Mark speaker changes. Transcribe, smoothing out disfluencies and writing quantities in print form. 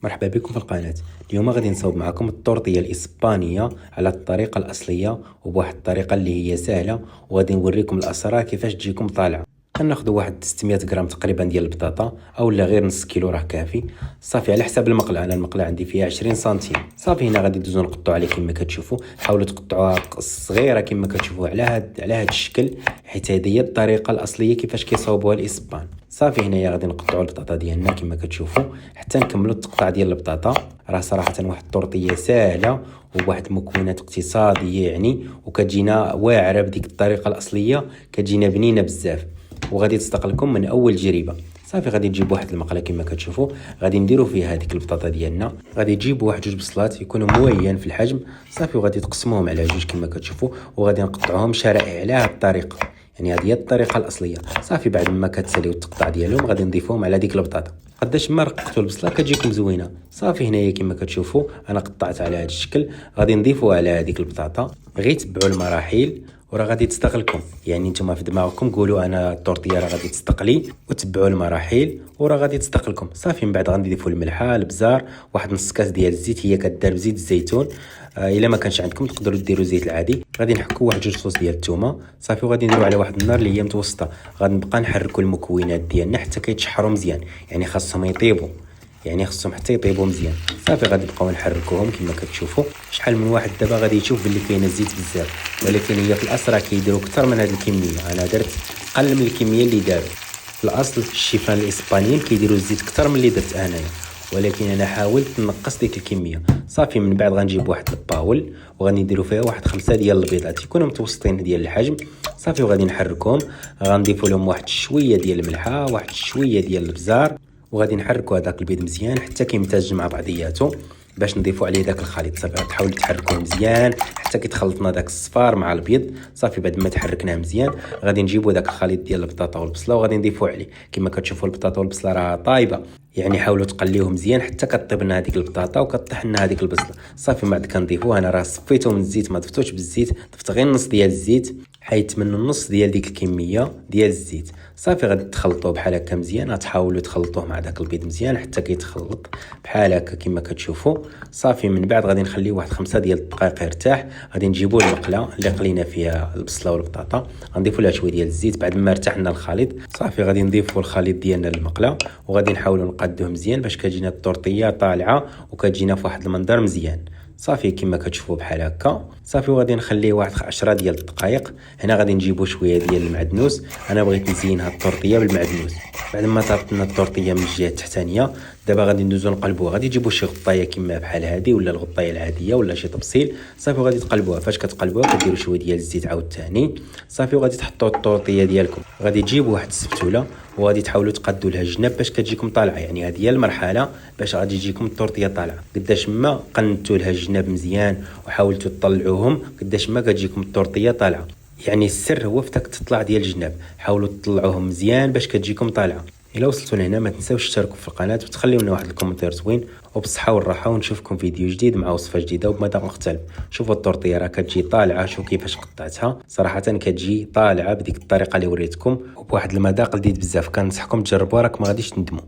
Speaker 1: مرحبا بكم في القناة. اليوم غادي نصاوب معكم الطورطية الإسبانية على الطريقة الأصلية وبواحد الطريقة اللي هي سهلة، وغادي نوريكم الأسرار كيفاش تجيكم طالعة. كناخذوا واحد 600 غرام تقريبا ديال البطاطا او لا غير نص كيلو راه كافي. صافي على حساب المقله، انا المقله عندي فيها 20 سنتيم. صافي هنا غادي ندوزو نقطعوا عليه كما كتشوفوا، حاولوا تقطعوها صغيره كما كتشوفوا على هاد الشكل، حيت هذه هي الطريقه الاصليه كيفاش كيصاوبوها الاسبان. صافي هنايا غادي نقطعوا البطاطا ديالنا كما كتشوفوا حتى نكملوا التقطاع ديال البطاطا. راه صراحه واحد الطورطيه سهله وبواحد المكونات اقتصاديه يعني، وكتجينا واعره بديك الطريقه الاصليه، كتجينا بنينه بزاف وغادي تصدق لكم من اول تجربه. صافي غادي نجيب واحد المقله كما كتشوفوا، غادي نديروا فيها هذيك البطاطا ديالنا. غادي تجيبوا واحد جوج بصلات يكونوا مويان في الحجم. صافي وغادي تقسموهم على جوج كما كتشوفوا، وغادي نقطعوهم شرائح على هذه الطريقه، يعني هذه هي الطريقه الاصليه. صافي بعد ما كتساليو التقطاع ديالهم غادي نضيفوهم على ديك البطاطا. قداش ما رققتوا البصله كتجيكم زوينه. صافي هنايا كما كتشوفوا انا قطعت على هذا الشكل، غادي نضيفوها على هذيك البطاطا. غير تبعوا المراحل وراه غادي تصدق لكم، يعني نتوما في دماغكم قولوا انا الطورطيه راه غادي تصدق لي، وتبعوا المراحل وراه غادي تصدق لكم. صافي من بعد غنضيفوا الملحه، البزار، واحد نص كاس ديال الزيت، هي كدار بزيت الزيتون. الا ما كانش عندكم تقدروا ديروا زيت العادي. غادي نحكوا واحد جوج فصوص ديال الثومه. صافي وغادي نديروا على واحد النار اللي هي متوسطه. غادي نبقى نحركوا المكونات ديالنا حتى كيتشحروا مزيان، يعني خاصهم يطيبوا، يعني خصهم حتى يطيبوا مزيان. صافي غادي نبقاو نحركوهم كما كتشوفوا. شحال من واحد دابا غادي يشوف باللي كاين الزيت بزاف، ولكن هي في الاصل راه كيديروا اكثر من هذه الكميه. انا درت اقل من الكميه اللي داروا. في الاصل الشيفان الاسبانيين كيديروا الزيت اكثر من اللي درت انايا، ولكن انا حاولت نقص ديك الكميه. صافي من بعد غنجيب واحد الباول وغادي نديروا فيها واحد 5 ديال البيضات يكونوا متوسطين ديال الحجم. صافي وغادي نحركهم، غنضيفوا لهم واحد شويه ديال الملحه، واحد شويه ديال البزار، وغادي نحركوا هذاك البيض مزيان حتى كيمتزج مع بعضياته باش نضيفوا عليه داك الخليط. صافي تحاولوا تحركوه مزيان حتى كيتخلطنا داك الصفار مع البيض. صافي بعد ما تحركناه مزيان غادي نجيبوا داك الخليط ديال البطاطا والبصله وغادي نضيفوا عليه. كما كتشوفوا البطاطا والبصله راه طايبه، يعني حاولوا تقليوهم مزيان حتى كطيب لنا هذيك البطاطا وكطيح لنا هذيك البصله. صافي بعد كنضيفوه، انا راه صفيته من الزيت، ما ضفتوش بالزيت، ضفت غير نص ديال الزيت، حيت من النص ديال ديك الكميه ديال الزيت. صافي غادي تخلطوه بحال هكا مزيان، غتحاولوا تخلطوه مع داك البيض مزيان حتى كيتخلط بحال هكا كما كتشوفوا. صافي من بعد غادي نخليه واحد 5 ديال الدقائق يرتاح. غادي نجيبوا المقله اللي قلينا فيها البصله والبطاطا، غنضيفوا لها شويه ديال الزيت بعد ما ارتاح لنا الخليط. صافي غادي نضيفوا الخليط ديالنا للمقله وغادي نحاولوا نقادوه مزيان باش كتجينا الطورطيه طالعه وكتجينا في واحد المنظر مزيان. صافي كما كتشوفوا بحال هكا. صافي وغادي نخليه واحد 10 ديال الدقائق. هنا غادي نجيبوا شويه ديال المعدنوس، انا بغيت نزين هاد الطورطيه بالمعدنوس. بعد ما طابت لنا الطورطيه من الجهه التحتانيه دابا غادي ندوزو نقلبوها. غادي تجيبوا شي غطايه كما بحال هذه ولا الغطايه العاديه ولا شي طبسيل. صافي وغادي تقلبوها. فاش كتقلبوها كديروا شويه ديال الزيت عاوتاني. صافي وغادي تحطوا الطورطيه ديالكم. غادي تجيبوا واحد السبتوله وغادي تحاولوا تقادوا لها الجناب باش كتجيكم طالعه، يعني هذه هي المرحله باش غادي تجيكم الطورطيه طالعه. قداش ما قنتوا لها الجناب مزيان وحاولتوا تطلعوهم قداش ما كتجيكم الطورطيه طالعه. يعني السر هو في داك التطلع ديال الجناب، حاولوا تطلعوهم مزيان باش كتجيكم طالعه. الا وصلتوا لهنا ما تنساوش تشتركوا في القناه وتخليو لنا واحد الكومنتير زوين، وبالصحه والراحه، ونشوفكم فيديو جديد مع وصفه جديده وبمذاق مختلف. شوفوا الطورطيه راه كتجي طالعه، شوفوا كيفاش قطعتها، صراحه كتجي طالعه بديك الطريقه اللي وريتكم وبواحد المذاق لذيذ بزاف. كنصحكم تجربوها، راك ما غاديش تندموا.